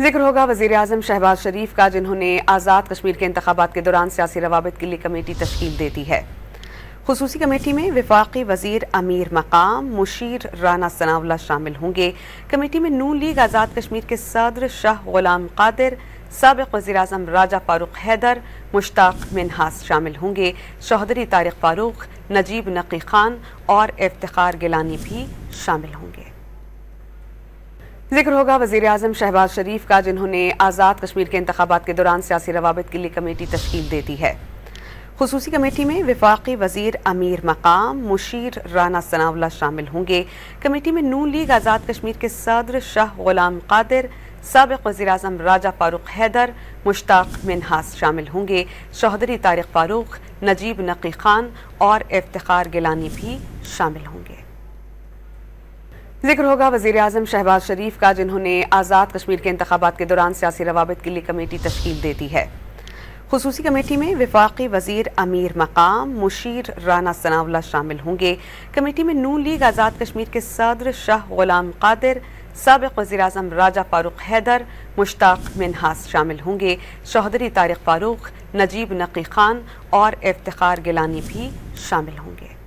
ذکر ہوگا وزیر اعظم شہباز شریف کا، جنہوں نے آزاد کشمیر کے انتخابات کے دوران سیاسی روابط کے لیے کمیٹی تشکیل دے دی ہے۔ خصوصی کمیٹی میں وفاقی وزیر امیر مقام مشیر رانا ثناء اللہ شامل ہوں گے۔ کمیٹی میں نون لیگ آزاد کشمیر کے صدر شاہ غلام قادر، سابق وزیر اعظم راجہ فاروق حیدر، مشتاق منہاس شامل ہوں گے۔ چوہدری طارق فاروق، نجیب نقی خان اور افتخار گیلانی بھی شامل ہوں گے۔ ذکر ہوگا وزیر اعظم شہباز شریف کا، جنہوں نے آزاد کشمیر کے انتخابات کے دوران سیاسی روابط کے لیے کمیٹی تشکیل دے دی ہے۔ خصوصی کمیٹی میں وفاقی وزیر امیر مقام مشیر رانا ثناء اللہ شامل ہوں گے۔ کمیٹی میں نون لیگ آزاد کشمیر کے صدر شاہ غلام قادر، سابق وزیر اعظم راجہ فاروق حیدر، مشتاق منہاس شامل ہوں گے۔ چوہدری طارق فاروق، نجیب نقی خان اور افتخار گیلانی بھی شامل ہوں گے۔ ذکر ہوگا وزیر اعظم شہباز شریف کا، جنہوں نے آزاد کشمیر کے انتخابات کے دوران سیاسی روابط کے لیے کمیٹی تشکیل دے دی ہے۔ خصوصی کمیٹی میں وفاقی وزیر امیر مقام مشیر رانا ثناء اللہ شامل ہوں گے۔ کمیٹی میں نون لیگ آزاد کشمیر کے صدر شاہ غلام قادر، سابق وزیر اعظم راجہ فاروق حیدر، مشتاق منہاس شامل ہوں گے۔ چوہدری طارق فاروق، نجیب نقی خان اور افتخار گیلانی بھی شامل ہوں گے۔